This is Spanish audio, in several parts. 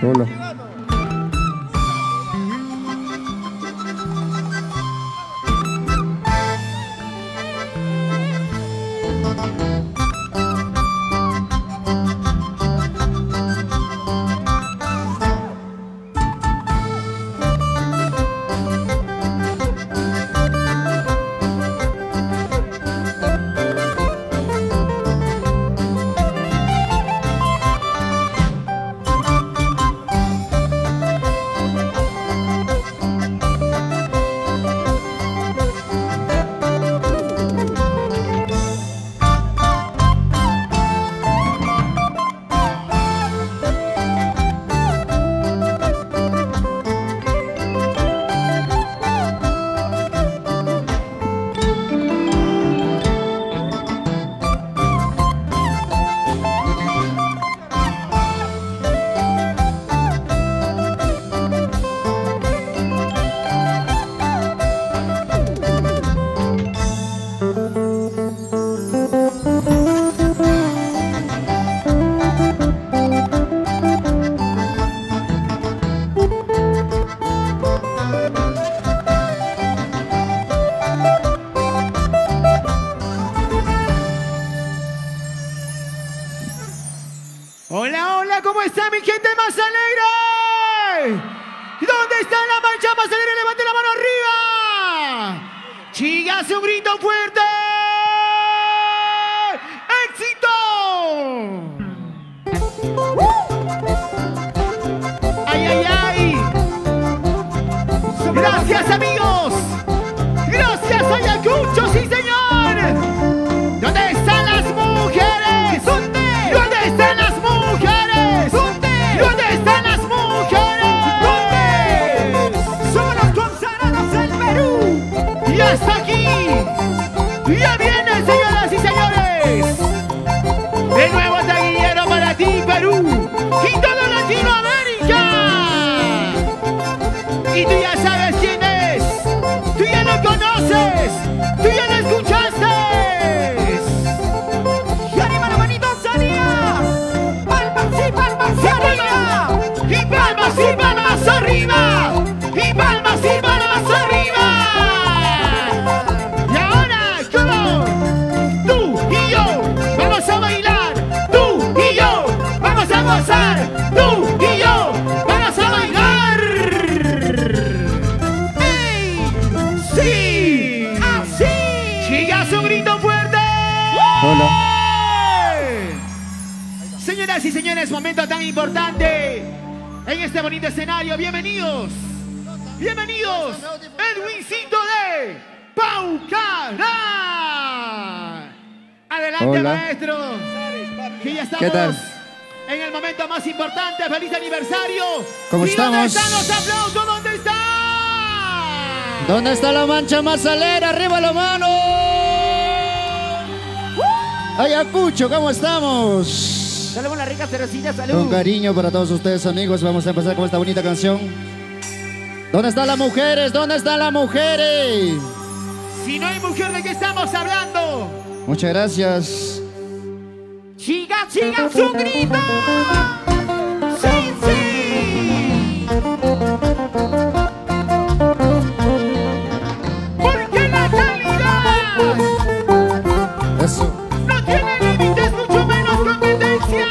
Hola. Hola, hola, ¿cómo está mi gente más alegre? ¿Dónde está la mancha más alegre? Levante la mano arriba. Chicas, un grito fuerte. ¡Éxito! ¡Ay, ay, ay! Gracias, amigos. Gracias, Ayacucho, sí, señor. ¿Dónde están las mujeres? ¿Dónde están las mujeres? ¿Dónde están las mujeres? Somos los consagrados del Perú. Y hasta aquí. Ya viene, señoras y señores. De nuevo taquillero para ti, Perú. Y toda Latinoamérica. Y tú ya sabes quién es. Tú ya lo conoces. Tú ya lo escuchaste. Y arriba la manito arriba. Palmas y palmas arriba. Y palmas y palmas arriba. Y palmas y palmas arriba. Y ahora, ¿cómo? Tú y yo vamos a bailar. Tú y yo vamos a gozar. Tú y yo vamos a bailar. ¡Ey! ¡Sí! ¡Así! ¡Chicas, un grito fuerte! Hola. Señoras y señores, momento tan importante en este bonito escenario. Bienvenidos. Bienvenidos. Edwincito de Paucará. Adelante, Hola. maestro. Que ya estamos ¿Qué tal? en el momento más importante. ¡Feliz aniversario! ¿Cómo ¿Y estamos? ¿Dónde están los aplausos? ¿Dónde están? ¿Dónde está la mancha más alegre? ¡Arriba la mano! Ayacucho, ¿cómo estamos? Salud con la rica cervecilla, salud. Con cariño para todos ustedes, amigos, vamos a empezar con esta bonita canción. ¿Dónde están las mujeres? ¿Dónde están las mujeres? Si no hay mujer, ¿de qué estamos hablando? Muchas gracias. Chicas, chicas, un grito. Sí, sí. Porque la calidad Eso. no tiene límites, mucho menos competencia.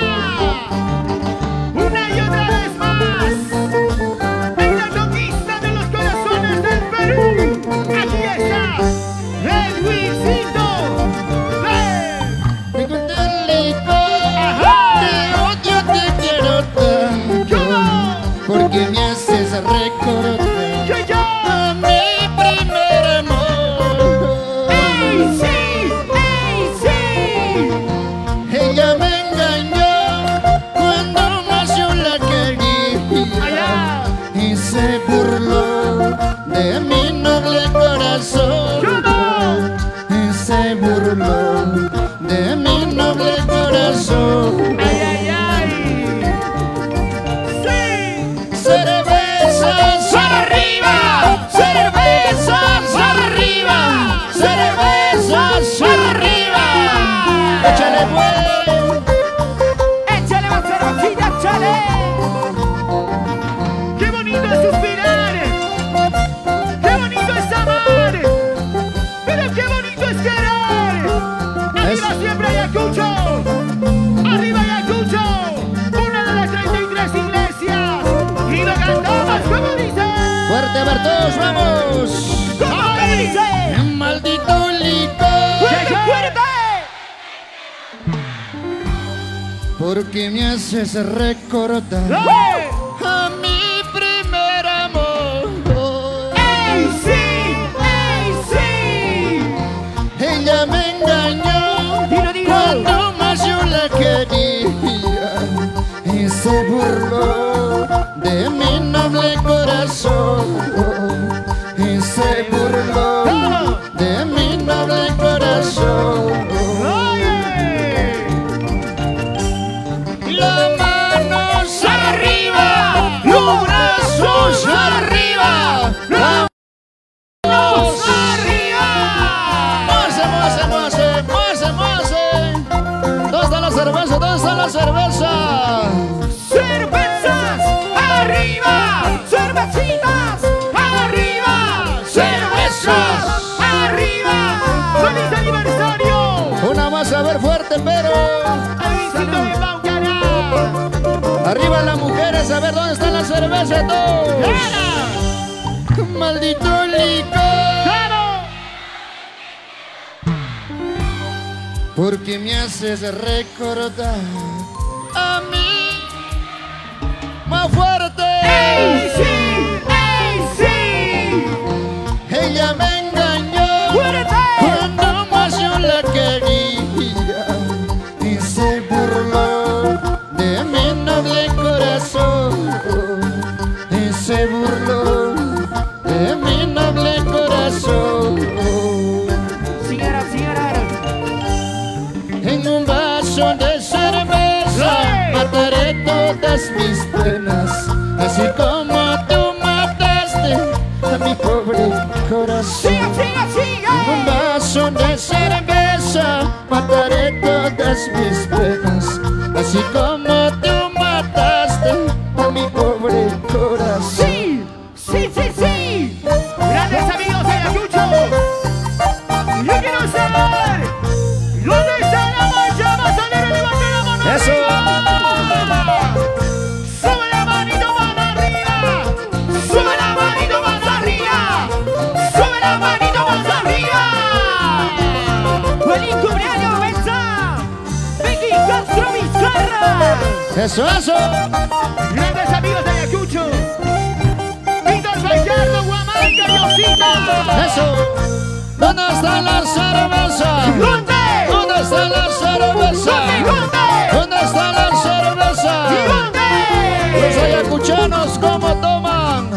Una y otra vez más, en la conquista de los corazones del Perú. Aquí está Edwincito. Te conté Ajá. te odio, te quiero tanto, ¿Cómo? porque me haces reír. a ver todos, vamos. ¿Cómo que dice? Maldito licor. ¡Fuerte, fuerte! Porque me haces recordar ¡Eh! a mi primer amor. ¡Ey, sí! ¡Ey, sí! Ella me engañó Dilo, dilo. cuando más yo la quería y se burló de mi noble corazón y se burló de mi noble corazón. ¡Oye! Las manos arriba, los brazos arriba, las manos arriba. Mose, mose, mose, mose, mose. ¿Dónde está la cerveza? ¿Dónde está la cerveza? ¡Cervezas arriba! ¡Cervecitas arriba! ¡Cervezas arriba! ¡Feliz aniversario! Una más a ver fuerte, pero ¡Avisito de Baucará! arriba las mujeres, a ver dónde está la cerveza todos. ¡Gana! Maldito licor. ¡Claro! Porque me haces recordar a mí más fuerte. ¡Ey, sí! ¡Ey, sí! Ella me engañó ¡Fuerte! cuando más yo la quería y se burló de mi noble corazón y se burló de mi noble corazón. Señora, señora. En un vaso de cerveza ¡Hey! mataré todas mis penas, así como tú mataste a mi pobre corazón. ¡Siga, siga, siga! En un vaso de cerveza mataré todas mis penas, así como tú mataste a mi pobre corazón. ¡Sí! ¡Sí, sí, sí! ¡Grandes amigos de Ayacucho! ¡Yo quiero saber! ¿Dónde está la mancha más alegre? ¡Levanta la mano! ¡Eso! arriba! ¡Sube la manito más arriba! ¡Sube la manito más arriba! ¡Sube la manito más arriba! ¡Feliz cumpleaños, Benza! ¡Vicky Castro Vizcarra! ¡Eso, eso! ¡Grandes amigos de Ayacucho! ¡Víctor Gallardo, Guamanca, Yosita! ¡Eso! ¿Dónde está la cerveza? ¿Dónde? ¿Dónde está la cerveza? ¿Dónde? ¿Dónde está la cerveza? ¿Dónde? Los ayacuchanos, ¿cómo toman?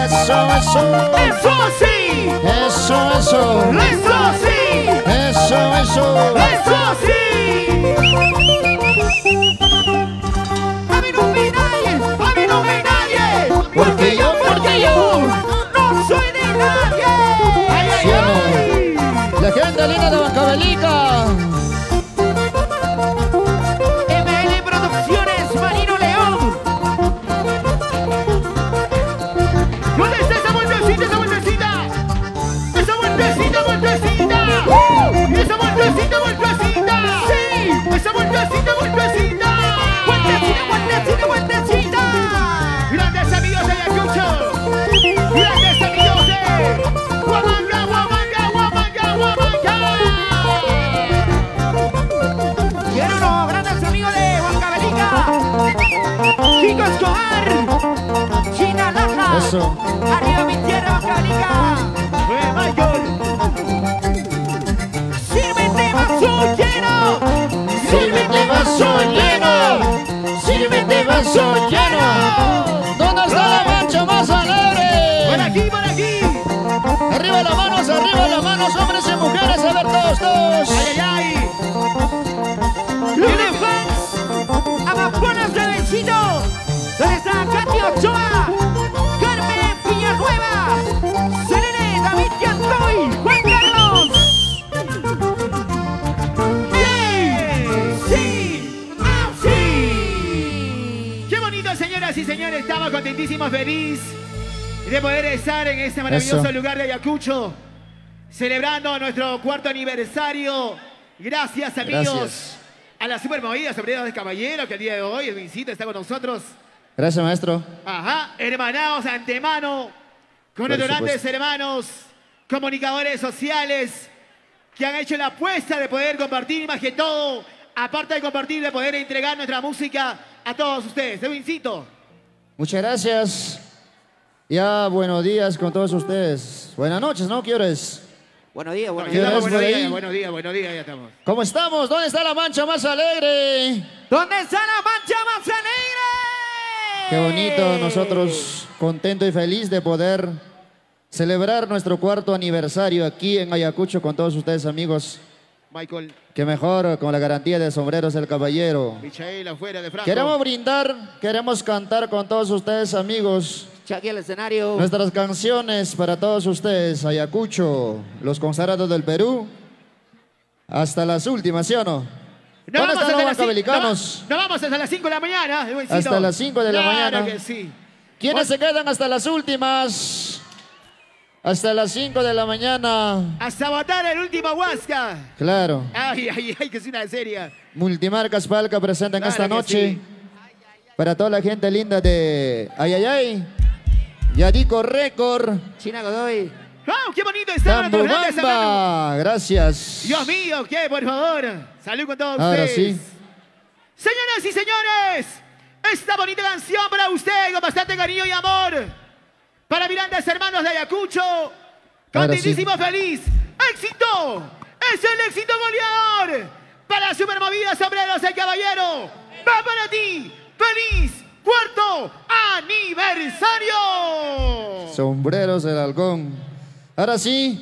Eso, eso. ¡Eso sí! Eso, eso. ¡Eso sí! Eso, eso. ¡Eso sí! ¡A mí no me nadie! ¡A mí no me nadie! Porque yo ¡No soy de nadie! ¡Ay, ay, ay! La gente linda de Bancabelica. ML Producciones, Marino León. ¿Dónde está esa vueltecita, esa vueltecita? ¡Esa vueltecita, vueltecita! ¡Esa vueltecita, vueltecita! ¡Sí! ¡Esa vueltecita, vueltecita! ¡Vueltecita, vueltecita, vueltecita! ¡Grandes amigos de Ayacucho! ¡Grandes amigos de Huamanga, Huamanga, Huamanga, Huamanga! ¡Quiero unos grandes amigos de Huancavelica! ¡Chico Escobar! ¡China Laja! Eso. ¡Arriba mi tierra, Huancavelica! Michael! ¡Sírvete vaso lleno! Sírvete vaso lleno. Sírvete vaso lleno. ¿Dónde está la mancha más alegre? ¡Por aquí, por aquí! Arriba las manos, hombres y mujeres, a ver todos, todos. ¡Ay, ay, ay! ¡Lunes fans! ¡Amaponas de Benchito! ¿Dónde está Katy Ochoa? ¡Carmen Villanueva! ¡Selene, David Yantoy! ¡Juan Carlos! ¡Sí! ¡Ah, sí! ¡Qué bonito, señoras y señores! Estamos contentísimos, feliz de poder estar en este maravilloso Eso. lugar de Ayacucho, celebrando nuestro 4º aniversario. Gracias, amigos, Gracias. a las super movidas sombreros de caballero que el día de hoy, Edwincito, está con nosotros. Gracias, maestro. Ajá, hermanados antemano, con nuestros grandes hermanos, comunicadores sociales, que han hecho la apuesta de poder compartir, y más que todo, aparte de compartir, de poder entregar nuestra música a todos ustedes. Edwincito. Muchas gracias. Ya, buenos días con todos ustedes. Buenas noches, ¿no? ¿Qué hora es? Buenos días, buenos ¿Qué días. hora es por ahí? Buenos días, ya estamos. ¿Cómo estamos? ¿Dónde está la mancha más alegre? ¿Dónde está la mancha más alegre? Qué bonito, nosotros contentos y felices de poder celebrar nuestro 4º aniversario aquí en Ayacucho con todos ustedes, amigos. Michael. Que mejor con la garantía de Sombreros del Caballero. Michael afuera de Franco. Queremos brindar, queremos cantar con todos ustedes, amigos. Aquí al escenario. Nuestras canciones para todos ustedes, Ayacucho, los consagrados del Perú. Hasta las últimas, ¿sí o no? ¿Dónde están los bancabelicanos? No vamos hasta las 5 de la mañana, Edwincito. Hasta las 5 de la mañana. Claro que sí. ¿Quiénes se quedan hasta las últimas? Hasta las 5 de la mañana. A sabotar el último Huasca. Claro. Ay, que es una seria. Multimarcas Palca presentan Claro esta que noche. sí. Para toda la gente linda de Ayayay. Yadico Record. China Godoy. ¡Wow! ¡Qué bonito está! Tambobamba. Gracias. Dios mío, ¿qué? Por favor. Salud con todos Ahora ustedes. sí. Señoras y señores, esta bonita canción para usted con bastante cariño y amor. Para mis grandes hermanos de Ayacucho. Contentísimo, sí. Feliz. ¡Éxito! ¡Es el éxito goleador! Para Supermovida Sombreros el Caballero. ¡Va para ti! ¡Feliz 4º aniversario! Sombreros el Halcón. Ahora sí,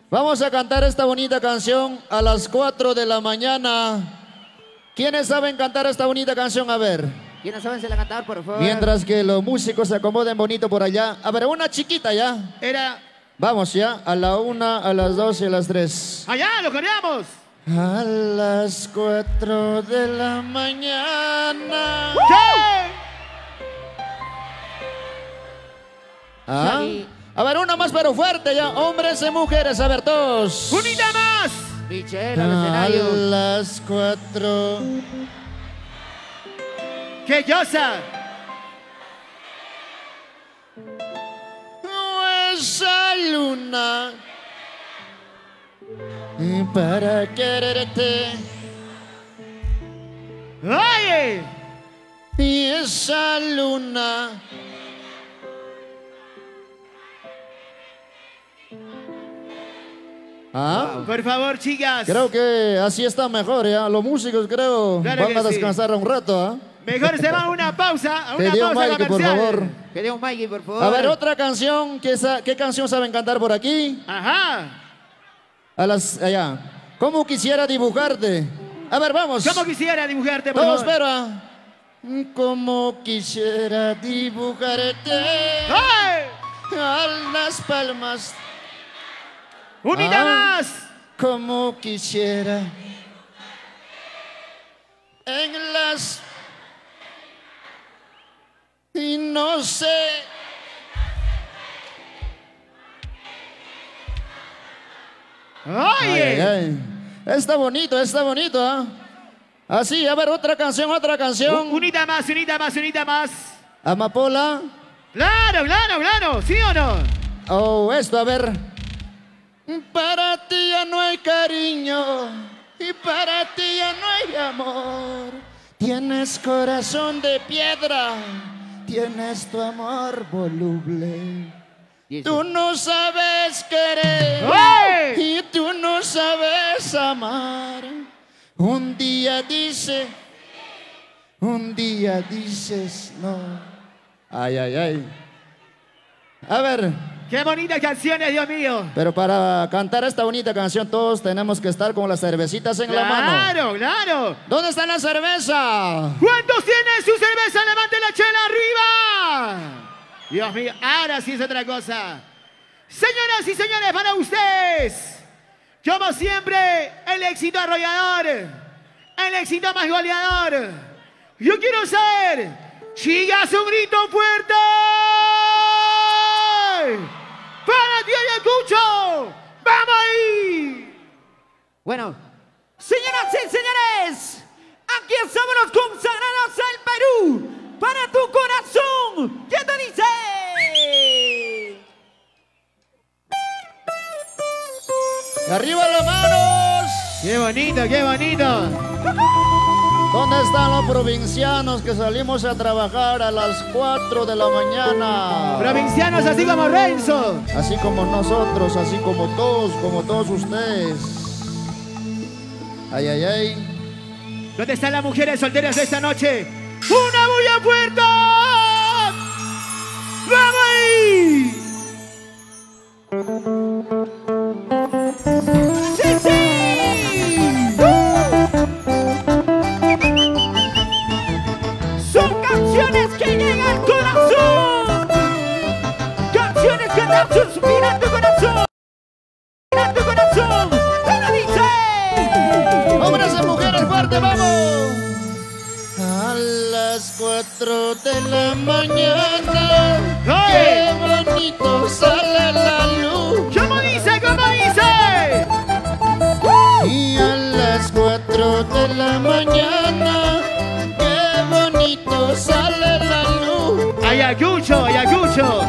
vamos a cantar esta bonita canción a las 4 de la mañana. ¿Quiénes saben cantar esta bonita canción? A ver. ¿Quiénes saben si la cantar, por favor? Mientras que los músicos se acomoden bonito por allá. A ver, una chiquita ya. Era... Vamos ya, a la 1, a las 2 y a las 3. ¡Allá, lo coreamos! A las 4 de la mañana. ¿Qué? ¿Ah? A ver, una más pero fuerte ya. Hombres y mujeres, a ver todos. ¡Unita más! Michelle al A escenario. las 4. ¡Qué cosa! Esa luna para quererte. ¡Oye! Y esa luna Por favor, chicas. Creo que así está mejor, ¿ya? Los músicos creo Claro van a que sí. descansar un rato, ¿ah? Mejor se va a una pausa, a una Pedió pausa Mike, por comercial. favor. Que dé un Mikey, por favor. A ver, otra canción. ¿Qué canción saben cantar por aquí? Ajá. Allá. ¿Cómo quisiera dibujarte? A ver, vamos. ¿Cómo quisiera dibujarte, por Vamos, favor? espera. Como quisiera dibujarte ¡Ay! a las palmas. ¡Unita más! Como quisiera en las... Y no sé... ¡Oye! Ay, ay, ay. Está bonito, ¿ah? Así, a ver, otra canción. Unita más, unita más, unita más. Amapola. ¡Claro, claro, claro! ¿Sí o no? Oh, esto, a ver. Para ti ya no hay cariño y para ti ya no hay amor. Tienes corazón de piedra, tienes tu amor voluble. Tú no sabes querer ¡Hey! y tú no sabes amar. Un día dices no. Ay, ay, ay. A ver. ¡Qué bonitas canciones, Dios mío! Pero para cantar esta bonita canción todos tenemos que estar con las cervecitas en la mano. ¡Claro, claro! ¿Dónde está la cerveza? ¿Cuántos tienen su cerveza? ¡Levante la chela arriba! Dios mío, ahora sí es otra cosa. Señoras y señores, para ustedes, como siempre, el éxito arrollador, el éxito más goleador. Yo quiero saber, chicas, un grito fuerte. ¡Para ti, Ayacucho! ¡Vamos ahí! Bueno, señoras y señores, aquí estamos los consagrados al Perú. Para tu corazón, ¿qué te dice? ¡Arriba las manos! ¡Qué bonito, qué bonito! ¿Dónde están los provincianos que salimos a trabajar a las 4 de la mañana? Provincianos así como Renzo. Así como nosotros, así como todos ustedes. Ay, ay, ay. ¿Dónde están las mujeres solteras de esta noche? ¡Una bulla fuerte! ¡Vamos ahí! ¡Sí, sí! Son canciones que llegan al corazón. Canciones que dan suspiro en tu corazón. En tu corazón. ¡Pero dice! ¡Hombres y mujeres, fuerte, vamos! A las 4 de la mañana, ¡qué bonito sale la luz! ¿Cómo dice? ¿Cómo dice? Y a las 4 de la mañana, ¡qué bonito sale la luz! Ayacucho, Ayacucho.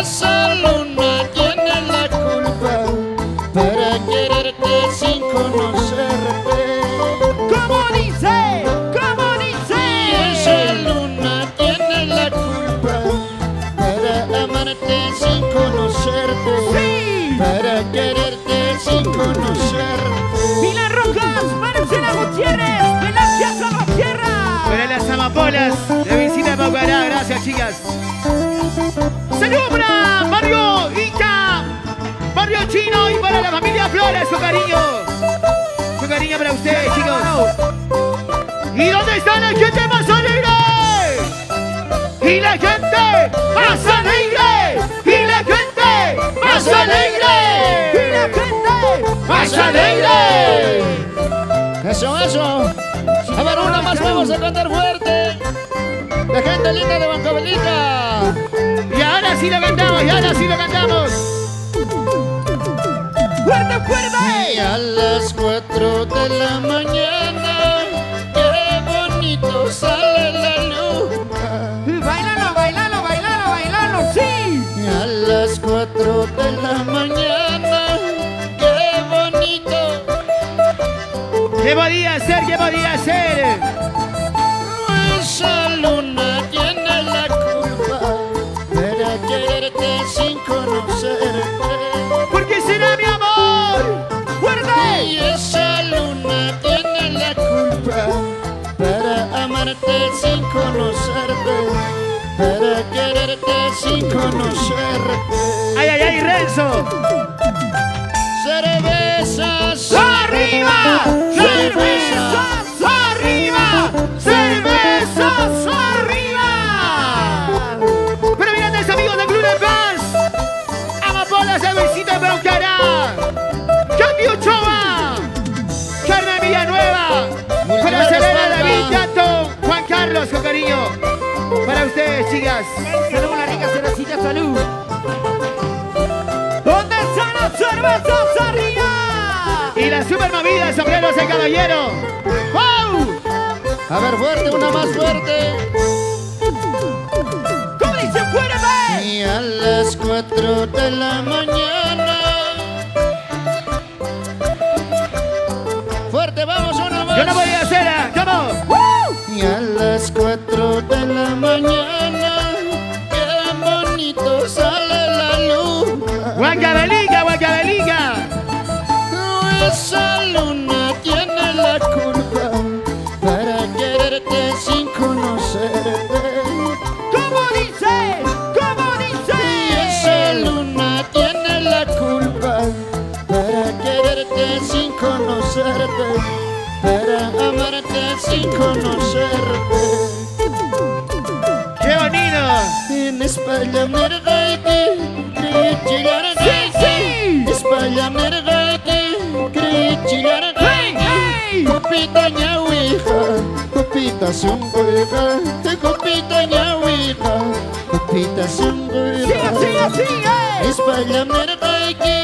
Esa luna tiene la culpa para quererte sin conocerte. ¿Cómo dice? ¿Cómo dice? Esa luna tiene la culpa para amarte sin conocerte. Sí. Para quererte sin conocerte. Pilar Rojas, Marcela Gutiérrez, Velancia Salvatierra. Para las amapolas de Visita Paucará, gracias chicas. Saludos para Barrio Ica, Barrio Chino y para la familia Flores, su cariño. Su cariño para ustedes, chicos. ¿Y dónde está la gente más alegre? ¡Y la gente más alegre! ¡Y la gente más alegre! ¡Y la gente más alegre! Eso, eso. A ver, una más, vamos a cantar fuerte. La gente linda de Bancabelica. Y ahora sí lo cantamos, y ahora sí lo cantamos. ¡Fuerte, fuerte! Y a las 4 de la mañana, qué bonito sale la luz. Bailalo, bailalo, bailalo, bailalo, sí. Y a las 4 de la mañana, qué bonito. ¿Qué podía ser? ¿Qué podía ser? Esa luna tiene la culpa para quererte sin conocerte. ¿Por qué será mi amor? ¡Fuerte! Y esa luna tiene la culpa para amarte sin conocerte, para quererte sin conocerte. ¡Ay, ay, ay, Renzo! Cervezas ¡Arriba! ¡Cervezas arriba! ¡Cervezas arriba! Pero miren, amigos del Club de Fans, Amapolas de Visita Paucará, Katy Ochoa, Carmen Villanueva, para Selena, David, Tato, Juan Carlos, con cariño. Para ustedes, chicas. Salud, la rica cervecita, salud. ¿Dónde están las cervezas arriba? Y la super movida de sombreros de caballero. ¡Wow! A ver, fuerte, una más fuerte. ¿Cómo dice fuerte? Y a las 4 de la mañana. Fuerte, vamos, una más. Yo no voy a hacer, ¿cómo? Y a las 4 de la mañana, qué bonito sale la luna. Huancavelica, Huancavelica. Esa luna tiene la culpa para quererte sin conocerte. ¿Cómo dice? ¿Cómo dice? Y esa luna tiene la culpa para quererte sin conocerte, para amarte sin conocerte. ¡Qué bonito! En España mergaiti, Sí. España mergaiti, ¡Hey! copita ñahuija, copita zunguija, copita ñahuija, copita zunguija. ¡Siga, siga, siga! España mergaiti,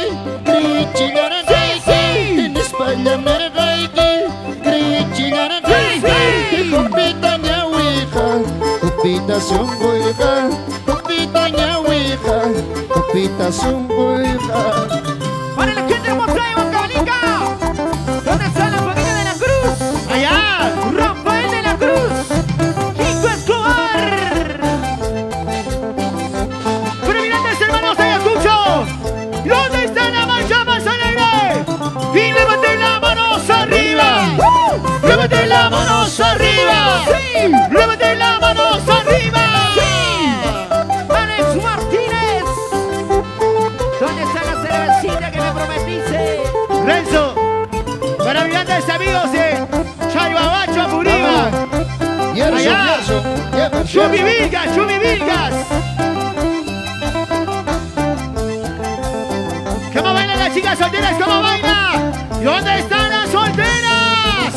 Sí. en España mergaiti, copita ñahuija, copita zunguija, copita ñahuija, copita zunguija. para la gente hermosa de Huancavelica. ¿Dónde está la familia de la Cruz? Allá. Rafael de la Cruz. Kiko Escobar. Prominentes hermanos de Ayacucho. ¿Dónde está la marcha más alegre? Y levanten las manos arriba. Levanten las manos arriba. Sí. Levanten las manos arriba. Alex Martínez. ¿Dónde está la cervecita que me prometiste? Renzo. Para mis grandes amigos de Chayhuahuacho, Apuriba. Allá. Chupi Vilgas, Chupi Vilgas. ¿Cómo bailan las chicas solteras? ¿Cómo bailan? ¿Dónde están las solteras?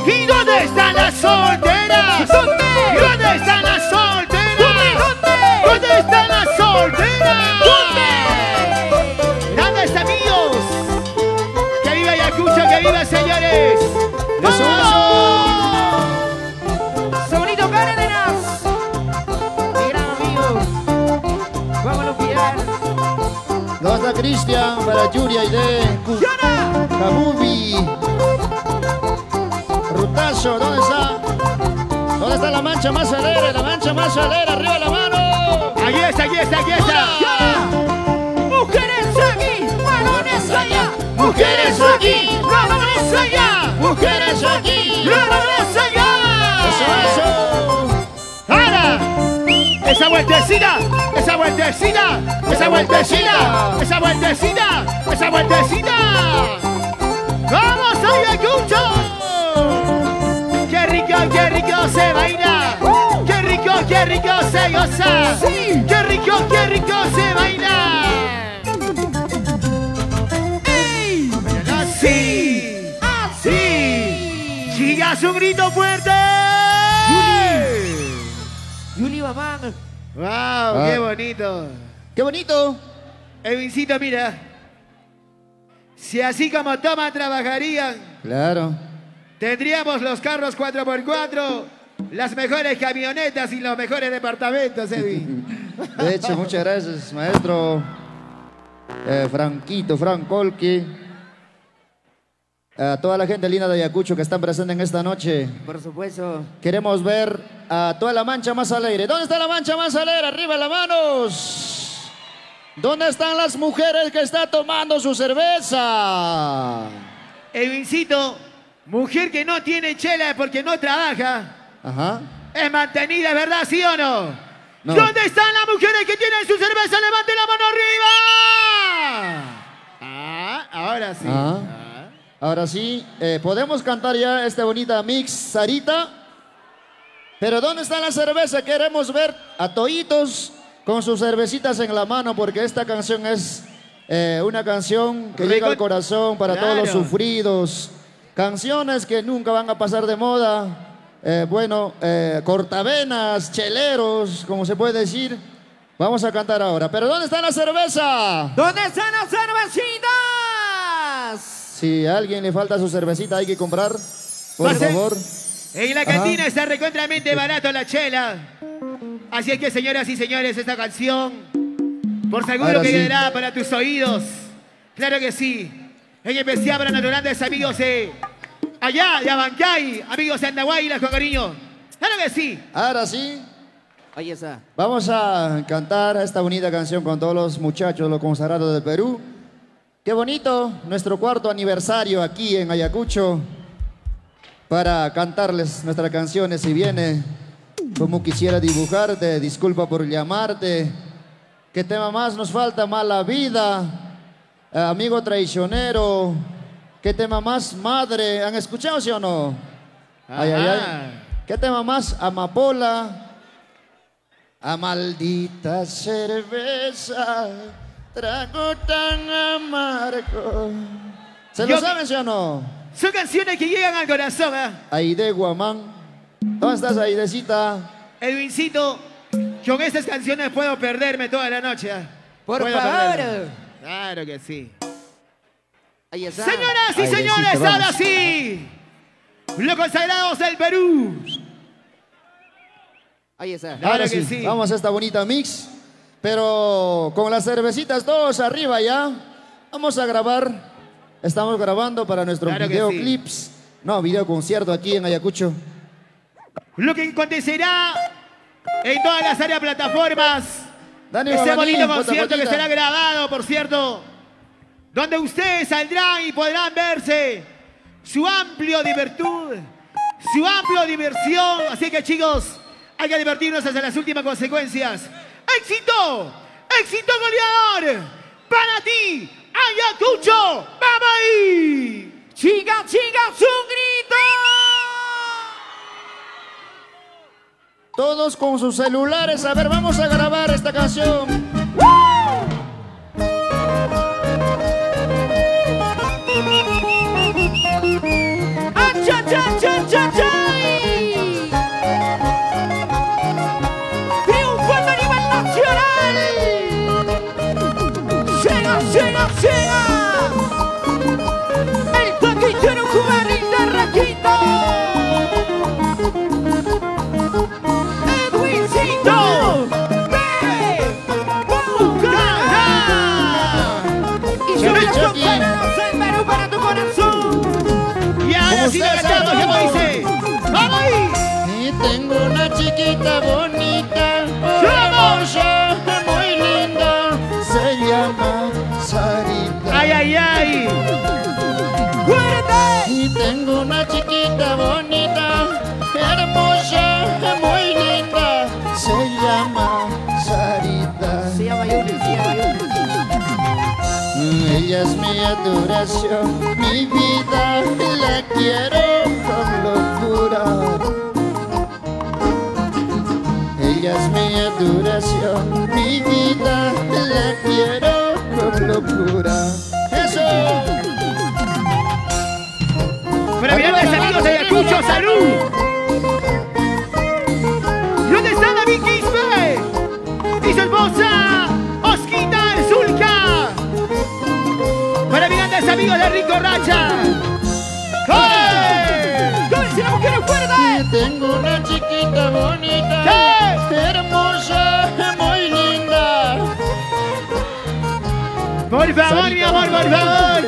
¿Y dónde están las solteras? ¿Dónde? ¿Dónde están las solteras? ¿Dónde? ¿Dónde están las solteras? ¿Dónde? Grandes amigos. Que viva Ayacucho, que viva, señores. ¡Vamos! Saulito Cárdenas. Mi gran amigo. Vámonos, Pierre. ¿Dónde está Cristian? Para Yuria y de ¡Yana! Kabubi. Rutazo, ¿dónde está? ¿Dónde está la mancha más alegre? La mancha más alegre, arriba la mano. Aquí está, aquí está, aquí está. ¡Yana! ¡Mujeres aquí! ¡Varones allá! Mujeres aquí, ¡Varones allá! mujeres aquí. ¡Varones allá! Eso, eso. ¡Ahora! ¡Esa vueltecita! ¡Esa vueltecita! ¡Esa vueltecita! ¡Esa vueltecita! ¡Esa vueltecita! ¡Vamos, Ayacucho! ¡Qué rico se baila! ¡Qué rico se goza! Sí. ¡Qué rico se baila! ¡Ey! ¡Así! ¡Así! ¡Chicas, un grito fuerte! Yuli Babán. ¡Wow! ¡Qué bonito! Qué bonito. Edwincito, mira. Si así como toman trabajarían, Claro. tendríamos los carros 4x4, las mejores camionetas y los mejores departamentos, Edwin. De hecho, muchas gracias, maestro Franquito, Frank Colqui. A toda la gente linda de Ayacucho que están presentes en esta noche. Por supuesto. Queremos ver a toda la mancha más alegre. ¿Dónde está la mancha más alegre? Arriba las manos. ¿Dónde están las mujeres que están tomando su cerveza? Edwincito, mujer que no tiene chela porque no trabaja, Ajá. es mantenida, ¿verdad? ¿Sí o no? No. ¿Dónde están las mujeres que tienen su cerveza? ¡Levanten la mano arriba! Ah, ahora sí. Ah. Ahora sí, podemos cantar ya esta bonita mix, Sarita. Pero ¿dónde está la cerveza? Queremos ver a toitos con sus cervecitas en la mano, porque esta canción es una canción que llega al corazón para todos los Claro. sufridos. Canciones que nunca van a pasar de moda. Cortavenas, cheleros, como se puede decir. Vamos a cantar ahora. Pero ¿dónde está la cerveza? ¿Dónde están las cervecitas? Si a alguien le falta su cervecita, hay que comprar, por Pase. favor. En la cantina está recontramente barato la chela. Así es que, señoras y señores, esta canción, por seguro Ahora que sí. quedará para tus oídos. Claro que sí. En especial para nuestros grandes amigos de allá, de Abancay, amigos de Andahuaylas, con cariño. Claro que sí. Ahora sí, Ahí está. vamos a cantar esta bonita canción con todos los muchachos, los consagrados del Perú. Qué bonito, nuestro 4º aniversario aquí en Ayacucho, para cantarles nuestras canciones. Si viene, como quisiera dibujarte, disculpa por llamarte. ¿Qué tema más nos falta? Mala vida, amigo traicionero. ¿Qué tema más? Madre. ¿Han escuchado, sí o no? Ay, ay, ay. Ajá. ¿Qué tema más? Amapola. A maldita cerveza, trago tan amargo. ¿Se lo Yo- saben, sí o no? Son canciones que llegan al corazón, ¿eh? Aide Guamán. ¿Dónde estás, Aidecita? Edwincito, con estas canciones puedo perderme toda la noche. ¿eh? Por Puedo favor. perderme. Claro que sí. Ahí está. Señoras y Ay, señores, besito, vamos. ahora sí. Los consagrados del Perú. Ahí está. Claro Ahora que sí, sí. vamos a esta bonita mix. Pero con las cervecitas todos arriba ya. vamos a grabar. Estamos grabando para nuestros Claro que videoclips. sí. No, video concierto aquí en Ayacucho. Lo que acontecerá en todas las áreas plataformas. Dani Ese Guamaní, bonito concierto que Potapotita. será grabado, por cierto. Donde ustedes saldrán y podrán verse su amplio virtud, su amplio diversión. Así que chicos, hay que divertirnos hasta las últimas consecuencias. ¡Éxito! ¡Éxito goleador! ¡Para ti, Ayacucho! ¡Vamos ahí! Chinga, chinga, un grito. Todos con sus celulares. A ver, vamos a grabar esta canción. ¡Cha, cha, cha, cha, cha! ¡Triunfando a nivel nacional! ¡Llega, llega, llega! ¡El taquillero juvenil de Requito! ¡Edwincito! ¡Ve! ¡Bucana! Y sobre los compañeros del Perú para tu corazón. Y ahora sí lo ustedes cantamos, saben. ¿cómo dice? ¡Vamos ahí! Y tengo una chiquita bonita, ¡Vamos! hermosa, muy linda. Se llama Sarita. ¡Ay, ay, ay! ¡Fuerte! Y tengo una chiquita bonita, hermosa, muy linda. Se llama Sarita. Se llama Yuri, se llama Yuri. Ella es mi adoración, mi vida, la quiero con locura. Ella es mi adoración, mi vida, la quiero con locura. ¡Eso! Para grandes amigos de Ayacucho, salud. ¿Y dónde está David Quispe? Y su esposa, Osquita Zulca. Para grandes amigos de Rico Racha. ¡Hey! ¡Dulce, la mujer es fuerte! Y tengo una chiquita bonita, hermosa, muy linda. Por favor, mi amor, por favor.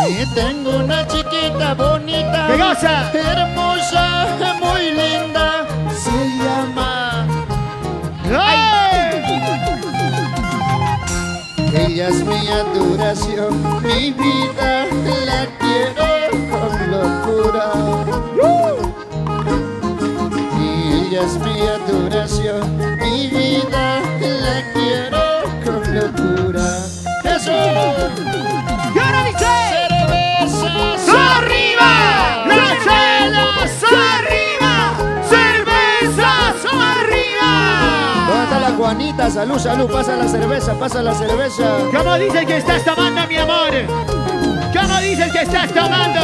Y tengo una chiquita bonita, ¡Qué cosa! hermosa, muy linda. Se llama. ¡Hey! Ella es mi adoración, mi vida, la quiero con locura. Y ella es mi adoración, mi vida, la quiero con locura. ¡Eso! ¡Y ahora dice! ¡Cervezas ¡Arriba! ¡Las chelas arriba! ¡Cervezas arriba! ¿Dónde está la Juanita? Salud, salud, pasa la cerveza, pasa la cerveza. ¿Cómo dices que estás tomando, mi amor? ¿Cómo dices que estás tomando?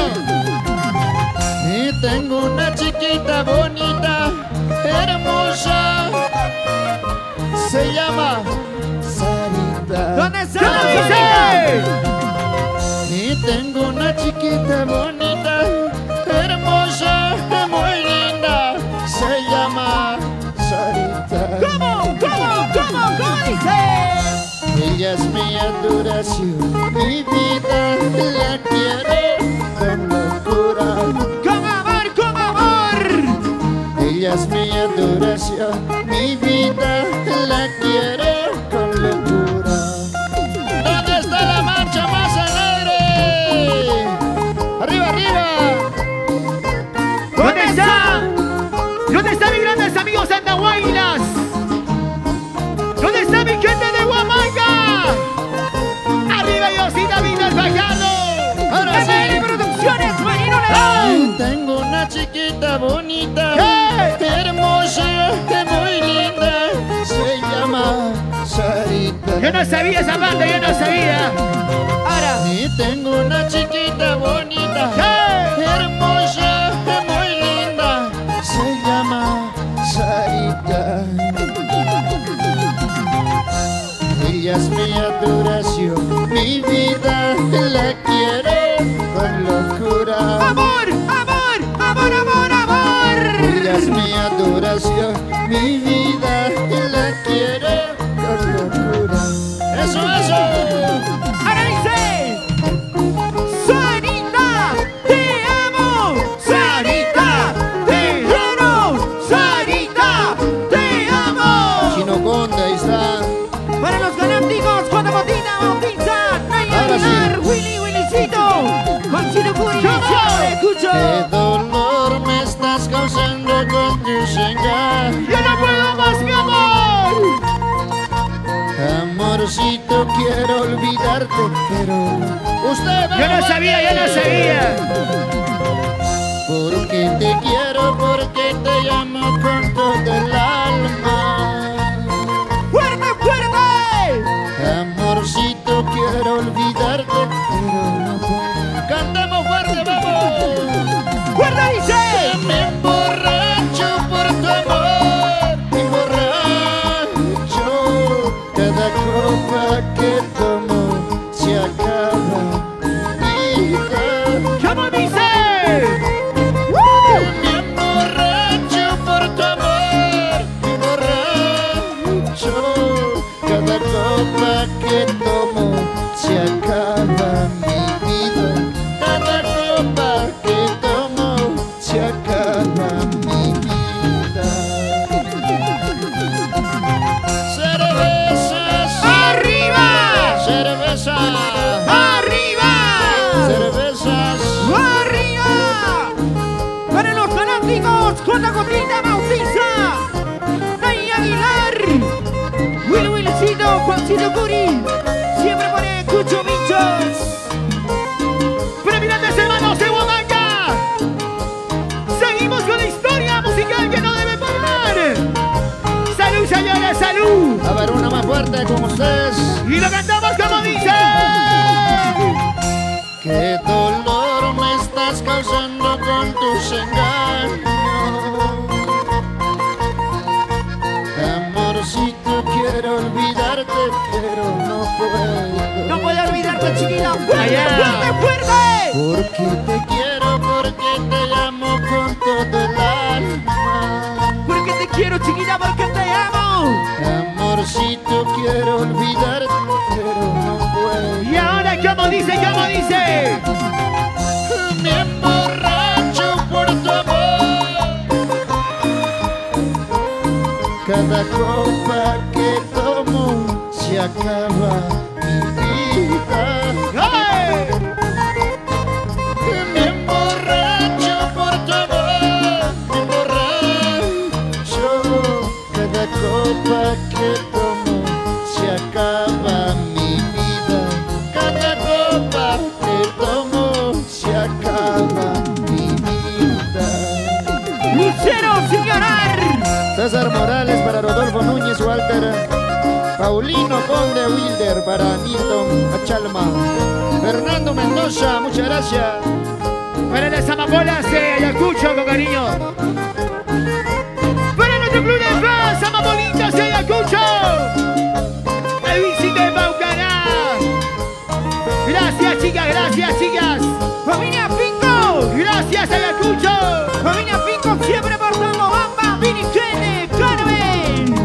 Y tengo una chiquita bonita, hermosa. Se llama Sarita. ¿Dónde está? ¿Cómo dices? Y tengo una chiquita bonita, hermosa, muy linda. Se llama Sarita. ¿Cómo dice? Ella es mi adoración, mi vida, la quiero con locura. ¡Con amor, con amor! Ella es mi adoración, mi vida, la quiero con locura. ¿Dónde está la marcha más alegre? ¡Arriba, arriba! ¿Dónde está? ¿Dónde están mis grandes amigos andahuaylas? ¿Dónde está mi gente de Huamanga? ¡Arriba Diosita Vida el Fajardo! ¡Ahora sí! ML Producciones, Marino Y León. tengo una chiquita bonita, ¿Qué? hermosa, muy linda. Se llama Sarita. Yo no sabía esa parte, yo no sabía. Ahora, Y tengo una chiquita bonita, ¿Qué? hermosa, muy linda. Se llama Sarita. Ella es mi adoración, mi vida, la quiero con locura. amor, amor, amor, amor, amor. Ella es mi adoración, mi vida, la quiero con locura. ¡Eso, eso! escucho. Qué dolor me estás causando con tus engaños. ¡Ya no puedo más, mi amor! Amorcito, quiero olvidarte, pero usted Yo no sabía, yo no sabía. Porque te quiero, porque te llamo con todo el alma. ¡Fuerte, fuerte! Amorcito, quiero olvidarte, pero no puedo. Cantamos fuerte, vamos. ¡Fuerte dice! Me emborracho por tu amor, me emborracho. Cada copa que tomo se acaba mi vida. ¿Cómo dice? Me emborracho por tu amor, me emborracho. Cada copa que tomo se acaba mi vida. Cada copa que tomo se acaba mi vida. Cervezas, ¡Arriba! cerveza, ¡Arriba! cervezas. ¡Arriba! Para los fanáticos con la gotita bautiza. Nay Aguilar. Wilcito, Juancito Curi. Siempre pone Cucho Bichos. Para mirantes hermanos de Huamanga. Seguimos con la historia musical que no debe parar. ¡Salud, señores, salud! A ver, una más fuerte con ustedes. Y lo cantamos como dice. Qué dolor me estás causando con tus engaños. Amorcito, quiero olvidarte, pero no puedo. No puedo olvidarte, chiquita. ¡Fuerte, Allá. fuerte, fuerte! Porque te quiero, porque te llamo con todo el alma. Porque te quiero, chiquita, porque te amo. Amorcito, quiero olvidarte, pero no puedo. Y ahora, ¿cómo dice? ¿Cómo dice? Me emborracho por tu amor. Cada copa que tomo se acaba mi vida. ¡Ay! Me emborracho por tu amor. Me emborracho. Cada copa que tomo se acaba mi vida. Cada copa que tomo se acaba mi vida. Lucero, sin llorar. César Morales para Rodolfo Núñez Walter, Paulino Conde Wilder para Nilton Achalma, Fernando Mendoza, muchas gracias. Para las amapolas de Ayacucho, con cariño. Para nuestro club de fans, amapolitas de Ayacucho. El visito de Paucará. Gracias, chicas, gracias, chicas. Familia Pinco. Gracias, Ayacucho. Familia Pinco siempre portando bamba. Vini Kene, Carmen.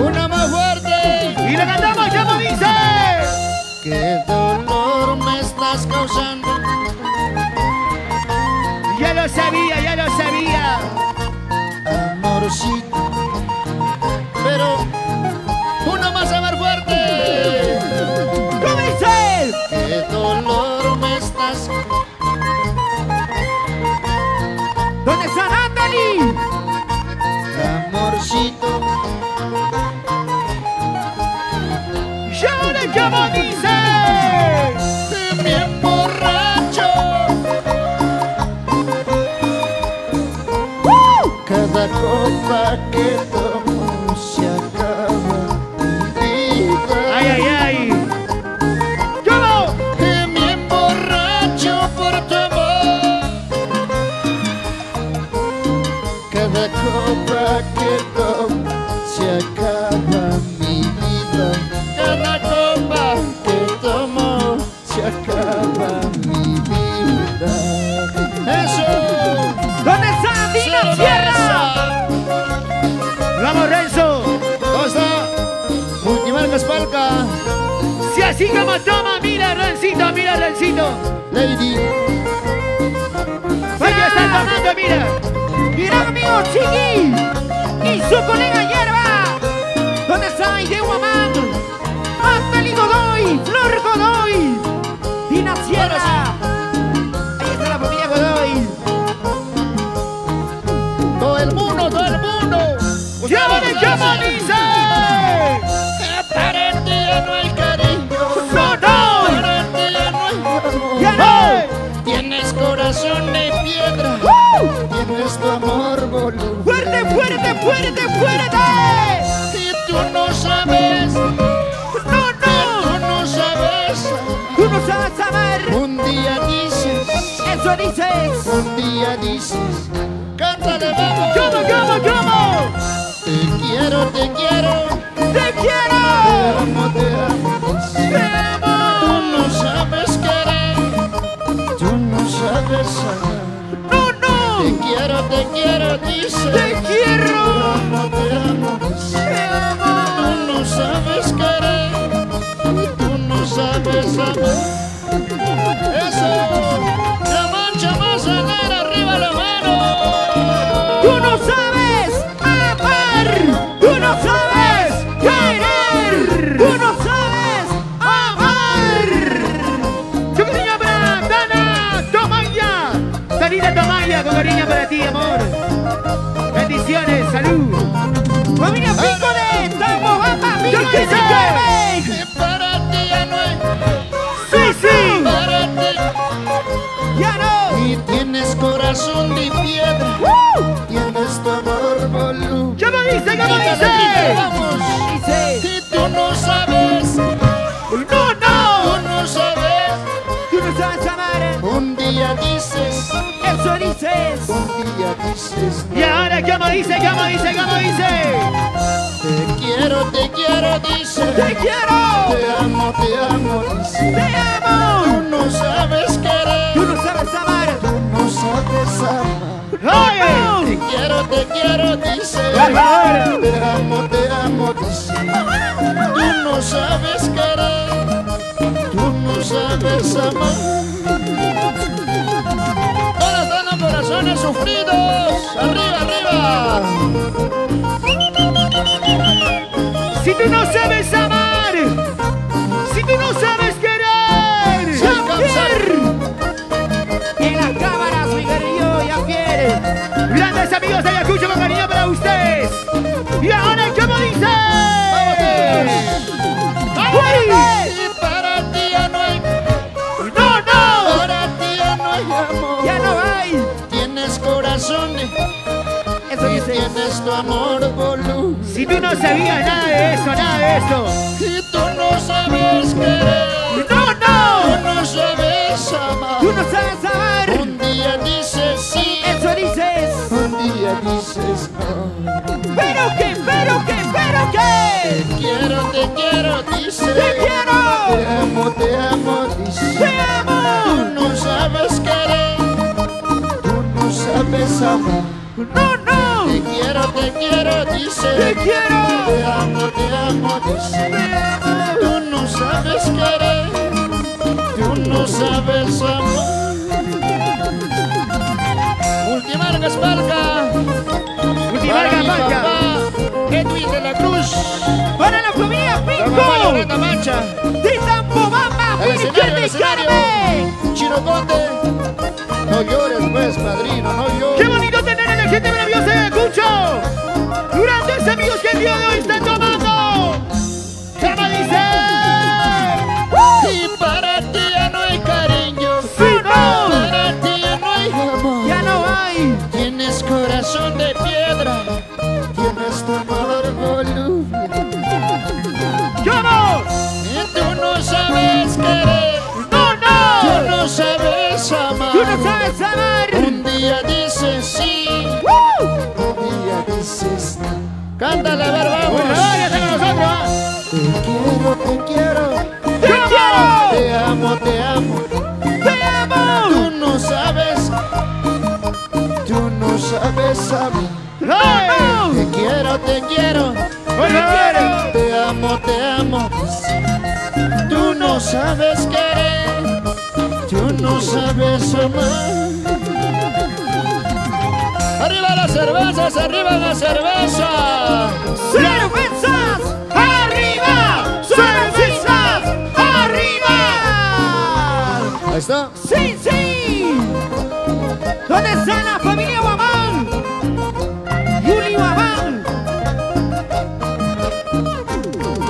Una más fuerte. Y lo cantamos, ¿cómo dice? Qué dolor me estás causando. Ya lo sabía, ya lo sabía. Amorcito, pero una más a ver fuerte. ¿Cómo dice? Qué dolor me estás. ¿Dónde está Natalie? Amorcito, Y ahora, ¿cómo dice? me emborracho. Cada copa que tomo se acaba mi vida. Ay, ay, ay. ¿Cómo? Me emborracho por tu amor. Cada copa que tomo se acaba mi vida. Cada copa que tomo se acaba mi vida. Eso. ¿Dónde está Dina Sierra? Vamos, Renzo. ¿Dónde está? Multimarcas Palca. Si así como toma, mira, Rencito, mira, Rencito. Lady. Vaya, están tomando, mira. Mira conmigo, Chiqui. Y su colega Hierba. ¿Dónde está Aide Guamán? Natalie Godoy, Flor Godoy. Dina Sierra. Ahí está la familia Godoy. Eso dices. Un día dices, cántale, vamos. ¿Cómo? Te quiero, te quiero. ¡Te quiero! Te amo, te amo. ¡Te amo! Tú no sabes querer. Tú no sabes amar. ¡No! Te quiero, dice. ¡Te quiero! Te amo, dice. ¡Te amo! Tú no sabes querer. Tú no sabes amar. Eso. La mancha más alegre, arriba la mano. ¡Tú no sabes amar! ¡Tú no sabes querer! ¡Tú no sabes amar! ¡Tu cariño para Dana Tomaya! Danita Tomaya, con cariño para ti, amor. Bendiciones, salud. ¡Familia Pico de Tambobamba! ¡Miguel ¿Qué dice? Carmen! Que para ti ya no hay. Sí. Para ti. ¡Ya no! Y tienes corazón de piedra. Tienes tu amor voluble. ¿Cómo dice? Vamos. Dice. Y tú no sabes. ¡No! Tú no sabes. ¡Tú no sabes amar! Un día dices. ¡Eso dices! Un día dices. Y ahora, ¿cómo dice? Te quiero, dice. ¡Te quiero! Te amo, dice. ¡Te amo! Tú no sabes querer. ¡Tú no sabes amar! Tú no sabes amar. ¡Oye! Te quiero, dice. Por favor. Te amo, dice. Tú no sabes querer. Tú no sabes amar. Todos están los corazones sufridos. Arriba. Si tú no sabes amar, si tú no sabes querer, Se alcanza. En las cámaras, mi querido Jean-Pierre. grandes amigos de Ayacucho, con cariño para ustedes. Y ahora, ¿cómo dice? ¡Ay! Y para ti ya no hay. ¡No! Para ti ya no hay amor. ¡Ya no hay! Tienes corazón Eso y dices. tienes tu amor voluble. Si tú no sabías nada de esto. Y tú no sabes querer. ¡No! Tú no sabes amar. ¡Tú no sabes amar! Un día dices sí. Eso dices. Un día dices no. ¡Pero qué! Te quiero, dice. ¡Te quiero! Te amo, dice. ¡Te amo! Tú no sabes querer. Tú no sabes amar. ¡No! Te quiero, dice. ¡Te quiero! Te amo, dice. Tú no sabes querer. Tú no sabes amar. Multimarca Esparca. Multimarca Para mi Esparca. papá, Edwin de la Cruz. ¡Para la familia La mamá Pico! Loreta Mancha. ¡De Tambobamba! El ¡Miguel escenario, el de escenario. Carmen! Chino Conde. No llores, pues, padrino, no ¡Qué llores. bonito tener a la gente maravillosa de Ayacucho! ¡Grandes amigos que el día de hoy están tomando! ¿Cómo dice? Y para ti ya no hay cariño. no! Para ti ya no hay amor. ¡Ya no hay! Tienes corazón de piedra. Tienes tu amor voluble. ¿Cómo? Y tú no sabes querer. Tú no sabes amar. ¡Tú no sabes amar! Un día dices sí. Un día dices no. Cántale, a ver, vamos. Bueno, ya está con nosotros. Te quiero. ¡Te quiero! Te amo. ¡Te amo! Tú no sabes amar. ¡Ay! Te quiero. Por favor. Te amo. Tú no sabes querer. Tú no sabes amar. Arriba las cervezas, arriba la cerveza. ¡Cervezas! ¡Arriba! ¡Cervezas! ¡Arriba! Ahí está. ¡Sí! ¿Dónde está la familia Guamán? Yuli Guamán.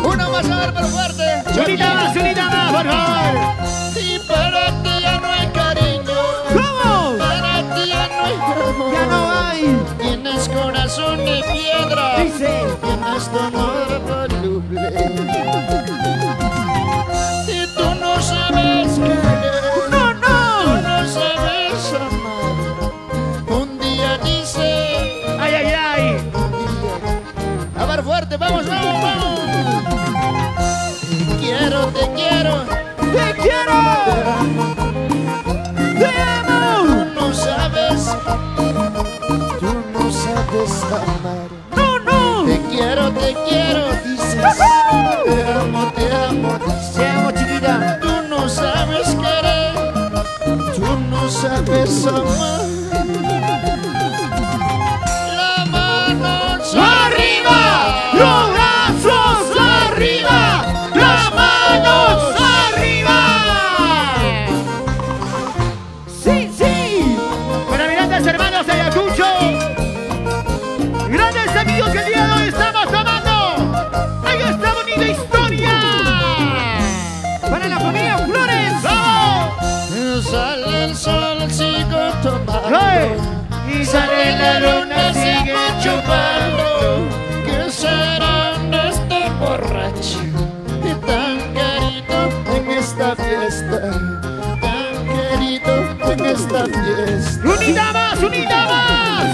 Uno más, a ver, pero fuerte. Unita más, por favor. Y para ti ya no hay cariño. ¿Cómo? Para ti ya no hay amor. ¡Ya no hay! Tienes corazón de piedra. Dice. Tienes tu amor voluble. Y tú no sabes querer. ¡No! Tú no sabes amar. Las manos ¡Arriba! ¡Los brazos arriba! ¡Las manos arriba! Sí, sí. Para mis grandes hermanos de Ayacucho, grandes amigos que el día de hoy estamos tomando en esta bonita historia. Para la familia Flores. ¡Vamos! sale el sol, sigo tomando. ¡Hey! Y sale la luna, sigue chupando. ¿Qué será de este borracho y tan querido en esta fiesta? Tan querido en esta fiesta. ¡Unida más, unida más!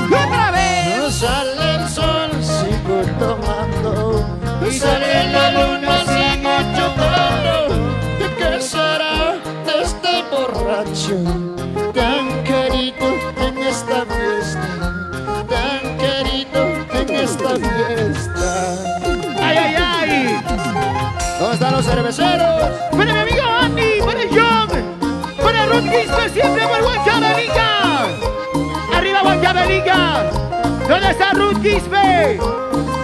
Y otra vez. No sale el sol, sigo tomando. Y sale la luna, sigue chupando. ¿Qué será de este borracho tan querido en esta fiesta? Tan querido en esta fiesta. ¡Ay, ay, ay! ¿Dónde están los cerveceros? Para mi amigo Andy, para John, para Ruth Quispe, siempre por Huancavelica. ¡Arriba Huancavelica! ¿Dónde está Ruth Quispe?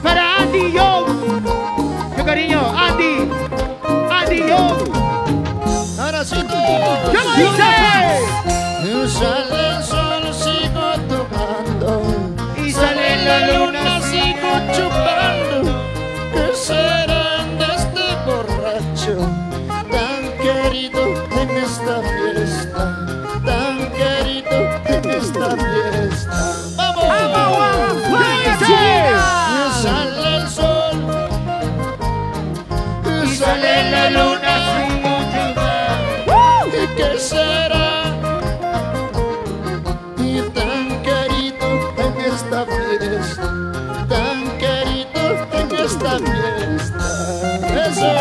Para Andy y John. ¡Qué cariño! Andy, Andy y John. Ahora sí todos. ¿Cómo dice? Y sale el sol, sigo tomando. Y sale la luna, sigo chupando. ¿Qué será de este borracho tan querido en esta fiesta? Tan querido en esta fiesta. ¡Vamos! ¡Vamos! ¡Vaya Sí. chica! Y sale el sol. Y sale la luna, sigo chupando. ¿Y qué será? Y tan querido en esta fiesta, tan querido en esta fiesta. ¡Eso!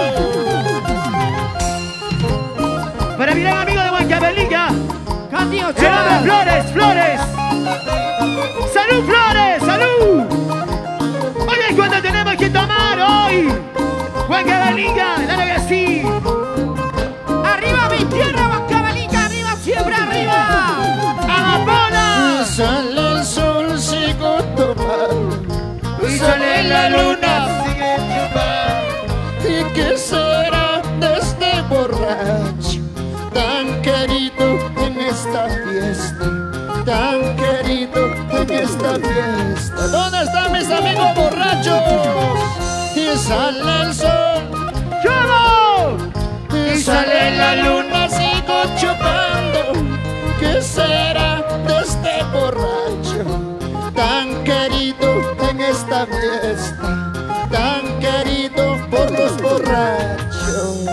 Para mi gran amigo de Huancavelica, Katy el nombre Ochoa. Flores, Flores. ¡Salud, Flores! ¡Salud! Oye, ¿cuánto tenemos que tomar hoy? Huancavelica, claro que sí. Arriba mi tierra, Huancavelica. Arriba, siempre arriba. ¡Amapola! Sale el sol, sigo tomando. Y sale la luna, sigue chupando. ¿Y qué será de este borracho tan querido en esta fiesta? Tan querido en esta fiesta. ¿Dónde están mis amigos borrachos? Y sale el sol. ¡Chavo! Y sale la luna, sigo chupando. ¿Qué será de este borracho tan querido en esta fiesta? Tan querido por los borrachos.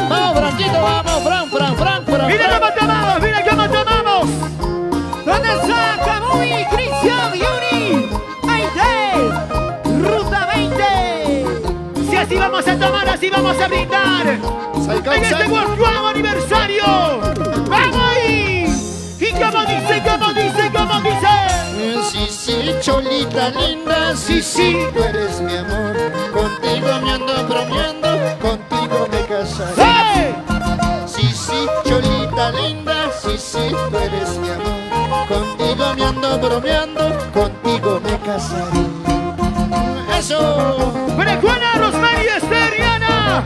Vamos, Franquito, vamos, Fran. ¡Mira cómo tomamos! ¡Mira cómo tomamos! ¿Dónde está Camuy, Cristian, Yuri? ¡20! ¡Ruta 20! Si así vamos a tomar, así vamos a brindar. En este cuarto aniversario. ¡Vamos ahí! Y como dice, como dice, como dice. Sí, sí, cholita linda, sí, sí, tú eres mi amor. Contigo me ando bromeando, contigo me casaré. ¡Hey! Sí, sí, cholita linda, sí, sí, tú eres mi amor. Contigo me ando bromeando, contigo me casaré. ¡Eso! Para Juana, Rosemary, Esteriana.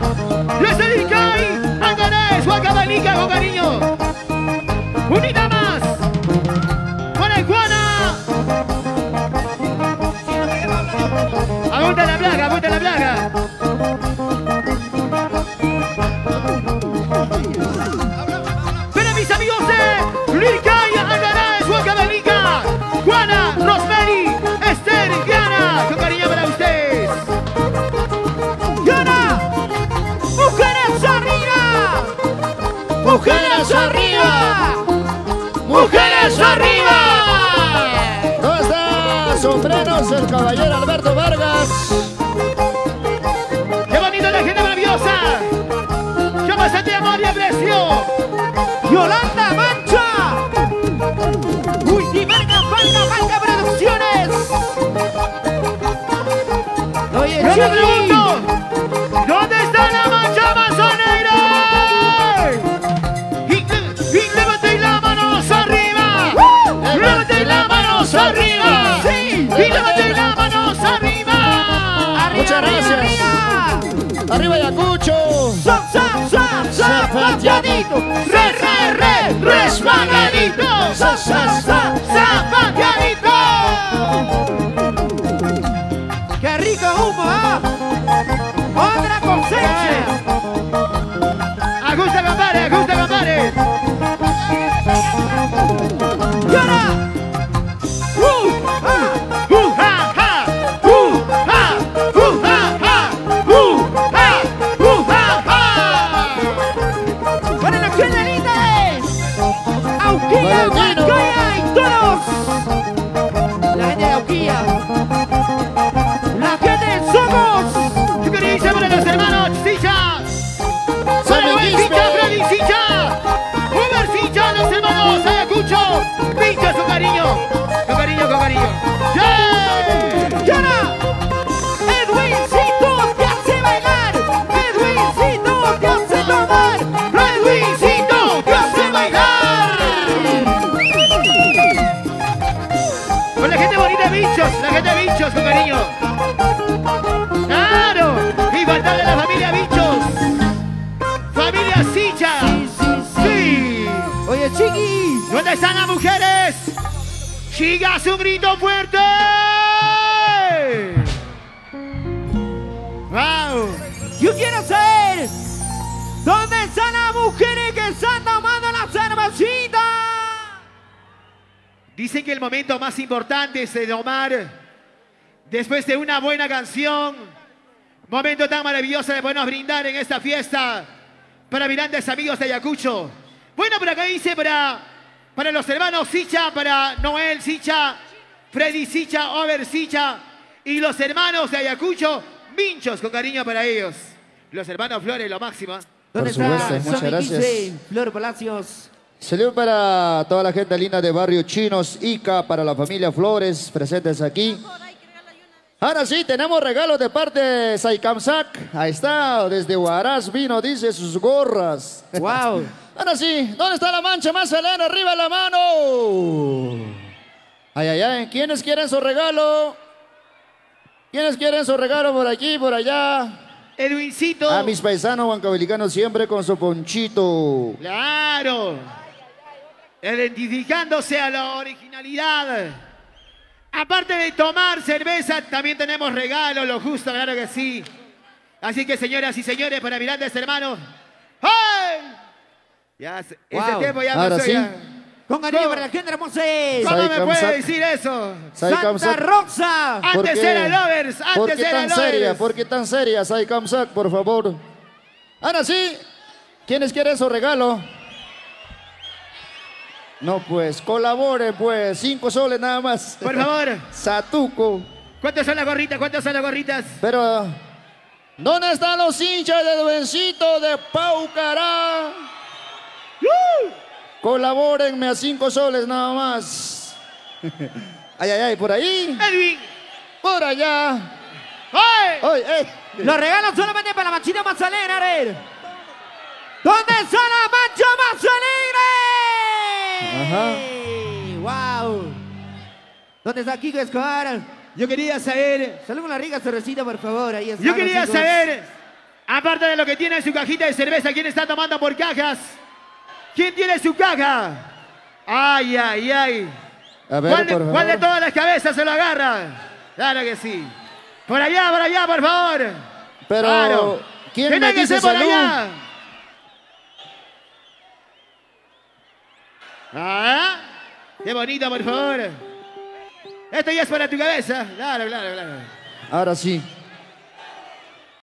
Les dedica ahí a Andrés, Huancavelica, con cariño. Unida más. Para Juana. Apunta la plaga, apunta la plaga. Para mis amigos de Lircaya, Andrés, Huancavelica, Juana, Rosemary, Esther, Diana, con cariño para ustedes. ¡Diana! ¡Mujeres arriba! ¡Mujeres arriba! ¡Mujeres arriba! ¿Dónde está Sombreros, el caballero Alberto Vargas? ¡Qué bonito la gente maravillosa! ¡Qué bastante amor y aprecio! ¡Yolanda Mancha! ¡Multimarca, Falca Producciones! Oye, Yo me Chiqui. pregunto, ¿dónde está la mancha masoneira? Y levanten las manos paseadito, resbaladito, zapateadito. ¡Qué rico humo, ah! ¡Otra cosecha! Ajusta, compadre, ajusta, compadre. ¡Y ahora! ¡Para la generalita de Auquilla, Huancayo y todos! La gente de Auquilla. La gente de Somos. ¿Qué queréis para los hermanos Sicha? Para Buen Sicha, Freddy Sicha. Uber Sicha, los hermanos Ayacucho. Pinchas con cariño. Con cariño, con cariño. ¡Yeah! ¡Y ahora! ¡Edwincito te hace bailar! ¡Edwincito te hace tomar! ¡Edwincito te hace bailar! Con la gente bonita de Bichos, la gente de Bichos, con cariño. ¡Claro! Y faltarle a la familia Bichos. ¡Familia Sicha! Sí. Oye, Chiqui. ¿Dónde están las mujeres? ¡Chicas, un grito fuerte! ¡Wow! Yo quiero saber dónde están las mujeres que están tomando la cervecita. Dicen que el momento más importante es de tomar después de una buena canción. Momento tan maravilloso de podernos brindar en esta fiesta para mirantes amigos de Ayacucho. Bueno, por acá dice para los hermanos Sicha, para Noel Sicha, Freddy Sicha, Over Sicha y los hermanos de Ayacucho, Minchos, con cariño para ellos. Los hermanos Flores, lo máximo. ¿Dónde Por supuesto, está muchas Sammy gracias. Quise, Flor Palacios? Saludos para toda la gente linda de Barrio Chinos, Ica, para la familia Flores, presentes aquí. Ahora sí, tenemos regalos de parte de Saikamsak. Ahí está, desde Huaraz vino, dice sus gorras. Wow. Ahora sí, ¿dónde está la mancha más salada? Arriba la mano. Ay, ay, ay, ¿quiénes quieren su regalo? ¿Quiénes quieren su regalo por aquí, por allá? Edwincito. A mis paisanos huancavelicanos siempre con su ponchito. Claro. Identificándose a la originalidad. Aparte de tomar cerveza, también tenemos regalos, lo justo, claro que sí. Así que, señoras y señores, para mirantes hermanos. ¡Hey! Ya, ese tiempo ya Ahora pasó sí. ya. Con cariño para la gente hermosa. ¿Cómo me puede Saikamsak. decir eso? Santa Rosa. ¿Por Antes qué? era Lovers, ¿Por antes qué era tan seria? Lovers. ¿Por qué tan seria, Saikamsak, por favor? Ahora sí, ¿quiénes quieren su regalo? No, pues, colaboren, pues, 5 soles nada más. Por favor. Satuco. ¿Cuántas son las gorritas? ¿Cuántas son las gorritas? Pero, ¿dónde están los hinchas de Duencito de Paucará? Colabórenme a 5 soles nada más. Ay, ay, ay, por ahí, Edwin. por allá. ¡Ay! Ay, ay. Los regalos solamente para la manchita más alegre, a ver. ¿Dónde está la mancha más alegre? ¡Wow! ¿Dónde está Kiko Escobar? Yo quería saber, Salud con la rica cervecita, por favor. Ahí está. yo quería saber, aparte de lo que tiene en su cajita de cerveza, ¿quién está tomando por cajas? ¿Quién tiene su caja? Ay, ay, ay. A ver, por favor. ¿Cuál de todas las cabezas se lo agarra? Claro que sí. Por allá, por favor. Pero, Claro. ¿quién me Tiene que dice ser por salud? allá. Ah, qué bonito, por favor. Esto ya es para tu cabeza. Claro, claro, claro. Ahora sí.